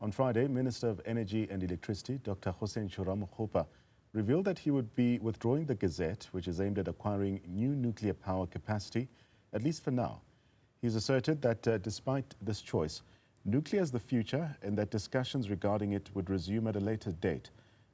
On Friday, Minister of Energy and Electricity, Dr. Kgosientsho Ramokgopa, revealed that he would be withdrawing the Gazette, which is aimed at acquiring new nuclear power capacity, at least for now. He's asserted that despite this choice, nuclear is the future and that discussions regarding it would resume at a later date.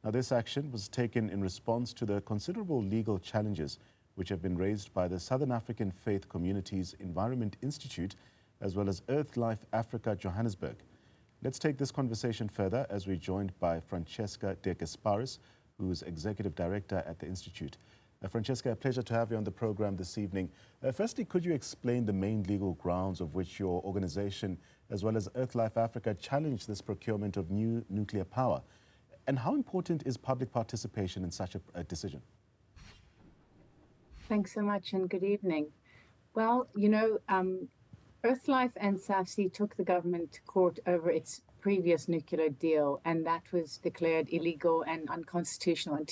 Now, this action was taken in response to the considerable legal challenges which have been raised by the Southern African Faith Communities Environment Institute as well as Earthlife Afrika Johannesburg. Let's take this conversation further as we're joined by Francesca de Gasparis, who's Executive Director at the Institute. Francesca, a pleasure to have you on the program this evening. Firstly, could you explain the main legal grounds of which your organization, as well as Earthlife Africa, challenged this procurement of new nuclear power? And how important is public participation in such a decision? Thanks so much and good evening. Well, you know, Earthlife and SAFCEI took the government to court over its previous nuclear deal, and that was declared illegal and unconstitutional in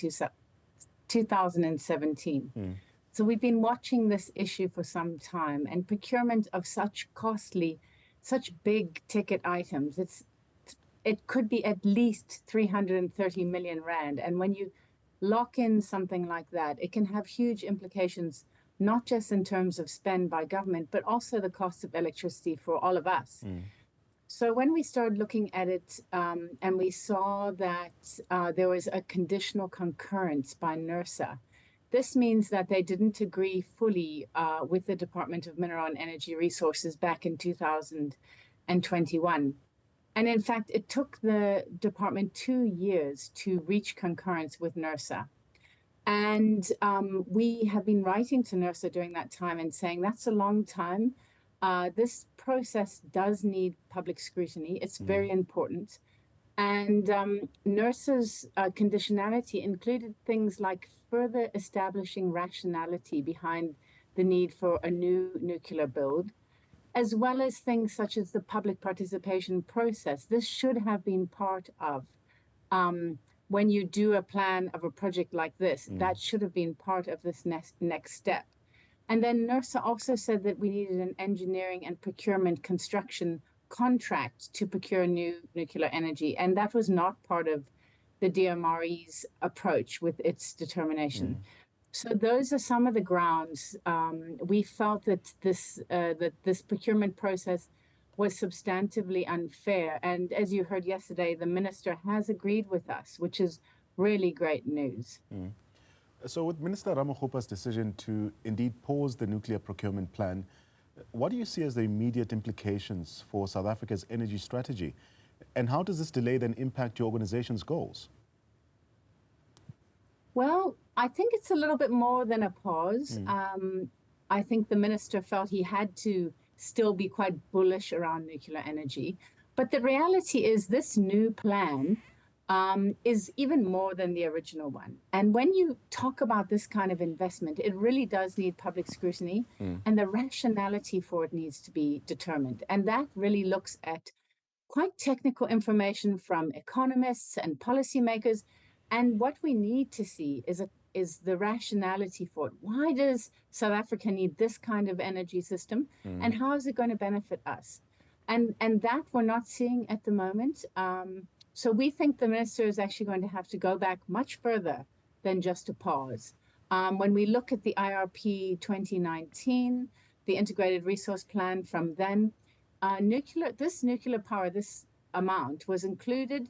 2017. So we've been watching this issue for some time, and procurement of such costly, such big ticket items, it could be at least 330 million rand. And when you lock in something like that, it can have huge implications, not just in terms of spend by government, but also the cost of electricity for all of us. So when we started looking at it and we saw that there was a conditional concurrence by NERSA, this means that they didn't agree fully with the Department of Mineral and Energy Resources back in 2021. And in fact, it took the department 2 years to reach concurrence with NERSA. And we have been writing to NERSA during that time and saying that's a long time. This process does need public scrutiny. It's very important. And NERSA's conditionality included things like further establishing rationality behind the need for a new nuclear build, as well as things such as the public participation process. This should have been part of, when you do a plan of a project like this, that should have been part of this next step. And then NERSA also said that we needed an engineering and procurement construction contract to procure new nuclear energy. And that was not part of the DMRE's approach with its determination. So those are some of the grounds. We felt that this procurement process was substantively unfair. And as you heard yesterday, the minister has agreed with us, which is really great news. So with Minister Ramokgopa's decision to indeed pause the nuclear procurement plan, what do you see as the immediate implications for South Africa's energy strategy? And how does this delay then impact your organization's goals? Well, I think it's a little bit more than a pause. I think the minister felt he had to still be quite bullish around nuclear energy. But the reality is this new plan is even more than the original one. And when you talk about this kind of investment, it really does need public scrutiny, and the rationality for it needs to be determined. And that really looks at quite technical information from economists and policymakers. And what we need to see is the rationality for it. Why does South Africa need this kind of energy system? And how is it going to benefit us? And that we're not seeing at the moment. So we think the minister is actually going to have to go back much further than just a pause. When we look at the IRP 2019, the Integrated Resource Plan from then, this nuclear power, this amount was included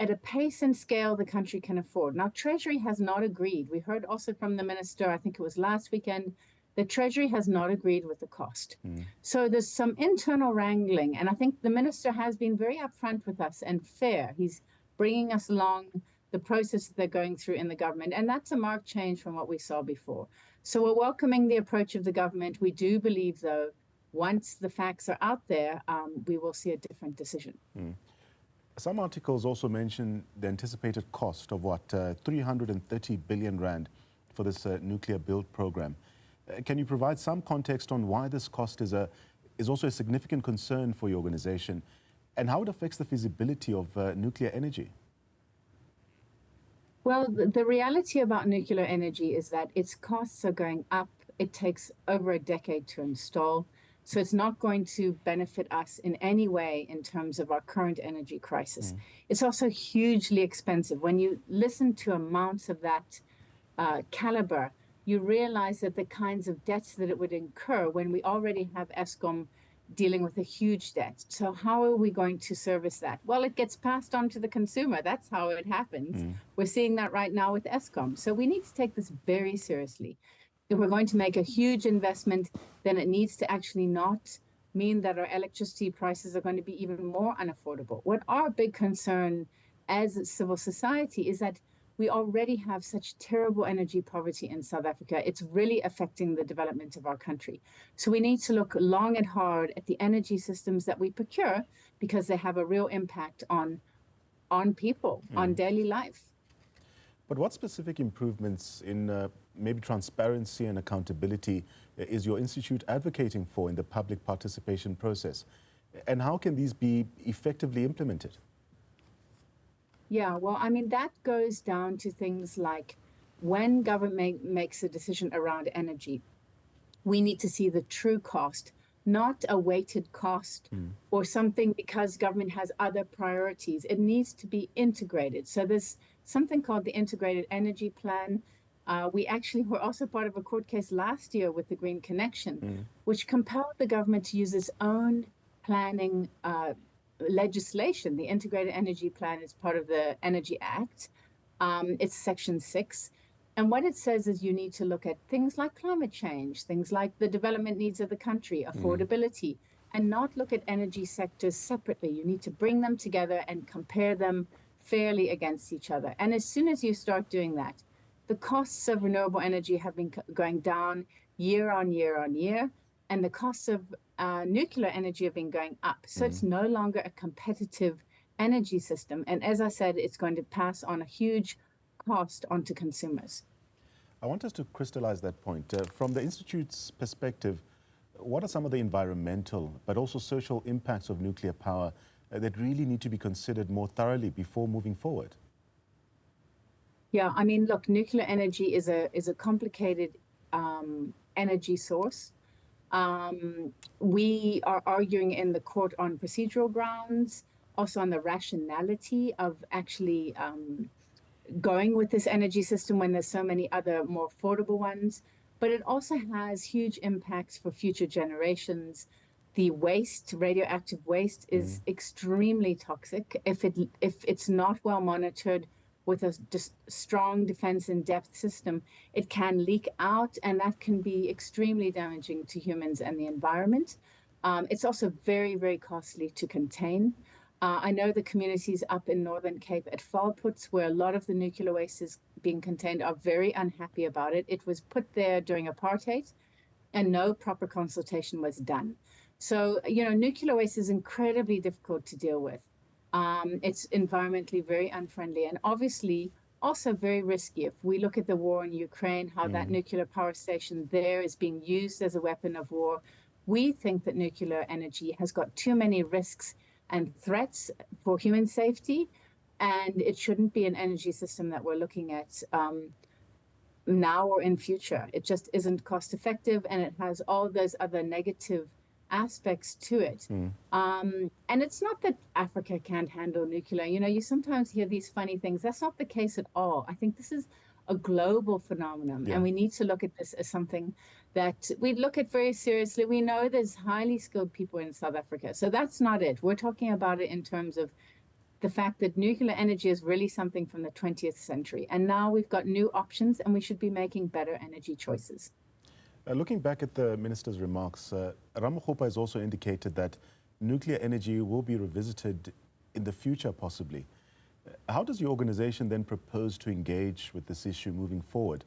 at a pace and scale the country can afford. Now, Treasury has not agreed. We heard also from the minister, I think it was last weekend, the Treasury has not agreed with the cost. So there's some internal wrangling, and I think the minister has been very upfront with us and fair. He's bringing us along the process that they're going through in the government, and that's a marked change from what we saw before. So we're welcoming the approach of the government. We do believe, though, once the facts are out there, we will see a different decision. Some articles also mention the anticipated cost of, 330 billion rand for this nuclear build program. Can you provide some context on why this cost is also a significant concern for your organization and how it affects the feasibility of nuclear energy? Well, the reality about nuclear energy is that its costs are going up. It takes over a decade to install. So it's not going to benefit us in any way in terms of our current energy crisis. It's also hugely expensive. When you listen to amounts of that caliber, you realize that the kinds of debts that it would incur when we already have Eskom dealing with a huge debt. So how are we going to service that? Well, it gets passed on to the consumer. That's how it happens. We're seeing that right now with Eskom. So we need to take this very seriously. If we're going to make a huge investment, then it needs to actually not mean that our electricity prices are going to be even more unaffordable. What our big concern as civil society is that we already have such terrible energy poverty in South Africa. It's really affecting the development of our country. So we need to look long and hard at the energy systems that we procure, because they have a real impact on people, on daily life. But what specific improvements in maybe transparency and accountability is your institute advocating for in the public participation process? And how can these be effectively implemented? Yeah, well, I mean, that goes down to things like when government makes a decision around energy, we need to see the true cost, not a weighted cost or something because government has other priorities. It needs to be integrated. So there's something called the Integrated Energy Plan. We actually were also part of a court case last year with the Green Connection, which compelled the government to use its own planning legislation. The Integrated Energy Plan is part of the Energy Act. It's Section 6. And what it says is you need to look at things like climate change, things like the development needs of the country, affordability, and not look at energy sectors separately. You need to bring them together and compare them fairly against each other. And as soon as you start doing that, the costs of renewable energy have been going down year on year on year, and the costs of nuclear energy have been going up. So it's no longer a competitive energy system. And as I said, it's going to pass on a huge cost onto consumers. I want us to crystallize that point. From the Institute's perspective, what are some of the environmental but also social impacts of nuclear power that really need to be considered more thoroughly before moving forward? Yeah, I mean, look, nuclear energy is a complicated energy source. We are arguing in the court on procedural grounds, also on the rationality of actually going with this energy system when there's so many other more affordable ones. But it also has huge impacts for future generations. The waste, radioactive waste, is extremely toxic. If it's not well monitored with a strong defense in depth system, it can leak out, and that can be extremely damaging to humans and the environment. It's also very, very costly to contain. I know the communities up in Northern Cape at Valputs, where a lot of the nuclear waste is being contained, are very unhappy about it. It was put there during apartheid, and no proper consultation was done. So, you know, nuclear waste is incredibly difficult to deal with. It's environmentally very unfriendly and obviously also very risky. If we look at the war in Ukraine, how that nuclear power station there is being used as a weapon of war, we think that nuclear energy has got too many risks and threats for human safety, and it shouldn't be an energy system that we're looking at now or in future. It just isn't cost effective, and it has all those other negative aspects to it. And it's not that Africa can't handle nuclear. You know, you sometimes hear these funny things. That's not the case at all. I think this is a global phenomenon, and we need to look at this as something that we look at very seriously. We know there's highly skilled people in South Africa, so that's not it. We're talking about it in terms of the fact that nuclear energy is really something from the 20th century, and now we've got new options, and we should be making better energy choices. Looking back at the minister's remarks, Ramokgopa has also indicated that nuclear energy will be revisited in the future, possibly. How does your organization then propose to engage with this issue moving forward,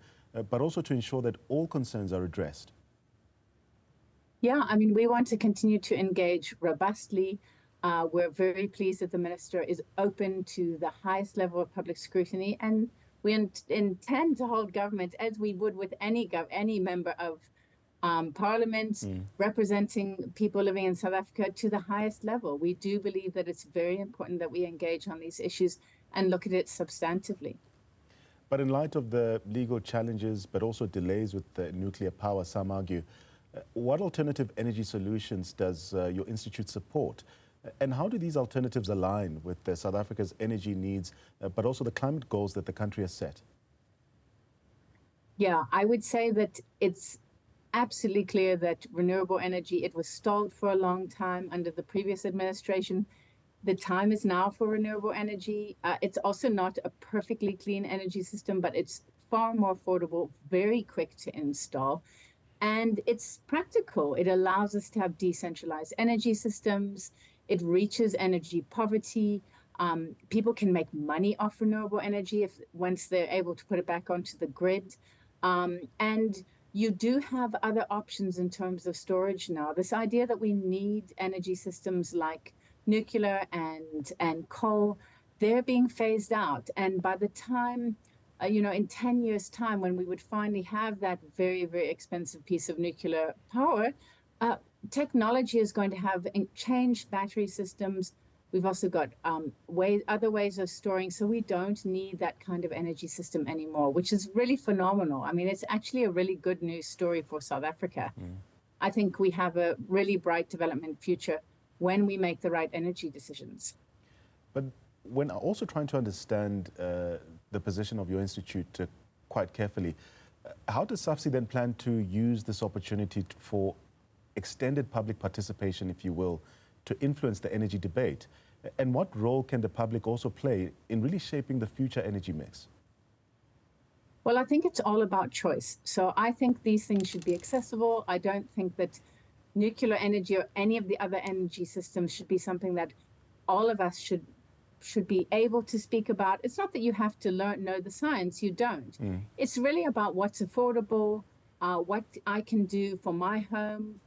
but also to ensure that all concerns are addressed? Yeah, I mean, we want to continue to engage robustly. We're very pleased that the minister is open to the highest level of public scrutiny, and we intend to hold government, as we would with any member of parliament representing people living in South Africa, to the highest level. We do believe that it's very important that we engage on these issues and look at it substantively. But in light of the legal challenges, but also delays with the nuclear power, some argue, What alternative energy solutions does your institute support? And how do these alternatives align with South Africa's energy needs, but also the climate goals that the country has set? Yeah, I would say that it's absolutely clear that renewable energy, it was stalled for a long time under the previous administration. The time is now for renewable energy. It's also not a perfectly clean energy system, but it's far more affordable, very quick to install, and it's practical. It allows us to have decentralized energy systems. It reaches energy poverty. People can make money off renewable energy if once they're able to put it back onto the grid. And you do have other options in terms of storage now. This idea that we need energy systems like nuclear and coal, they're being phased out. And by the time, in 10 years' time, when we would finally have that very, very expensive piece of nuclear power, technology is going to have changed battery systems. We've also got other ways of storing, so we don't need that kind of energy system anymore, which is really phenomenal. I mean, it's actually a really good news story for South Africa. I think we have a really bright development future when we make the right energy decisions. But when also trying to understand the position of your institute quite carefully, how does SAFCEI then plan to use this opportunity for extended public participation, if you will, to influence the energy debate? And what role can the public also play in really shaping the future energy mix? Well, I think it's all about choice. So I think these things should be accessible. I don't think that nuclear energy or any of the other energy systems should be something that all of us should be able to speak about. It's not that you have to know the science, you don't. It's really about what's affordable, what I can do for my home,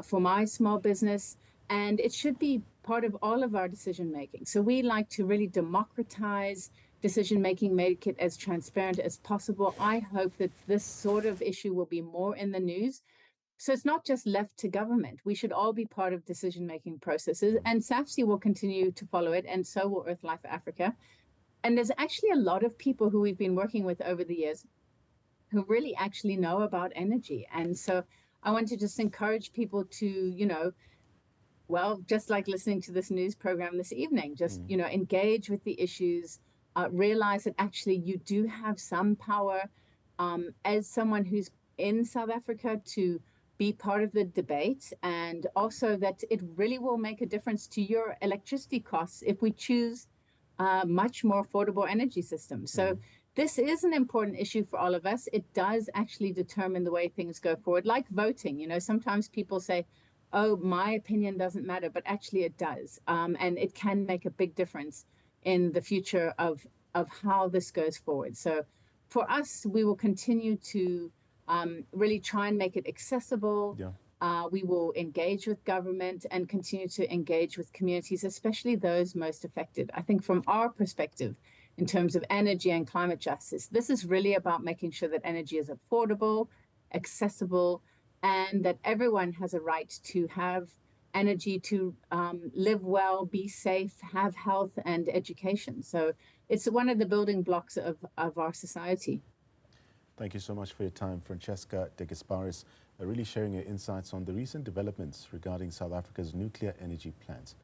for my small business, and it should be part of all of our decision making. So we like to really democratize decision making, make it as transparent as possible. I hope that this sort of issue will be more in the news. So it's not just left to government. We should all be part of decision-making processes, and SAFCEI will continue to follow it, and so will Earthlife Africa. And there's actually a lot of people who we've been working with over the years who really actually know about energy. And so I want to just encourage people to, well, just like listening to this news program this evening, just, engage with the issues, realize that actually you do have some power as someone who's in South Africa to be part of the debate, and also that it really will make a difference to your electricity costs if we choose much more affordable energy systems. So this is an important issue for all of us. It does actually determine the way things go forward, like voting. Sometimes people say, oh, my opinion doesn't matter, but actually it does. And it can make a big difference in the future of how this goes forward. So for us, we will continue to really try and make it accessible. We will engage with government and continue to engage with communities, especially those most affected. I think from our perspective, in terms of energy and climate justice, this is really about making sure that energy is affordable, accessible, and that everyone has a right to have energy to live well, be safe, have health and education. So it's one of the building blocks of our society. Thank you so much for your time, Francesca de Gasparis, really sharing your insights on the recent developments regarding South Africa's nuclear energy plans.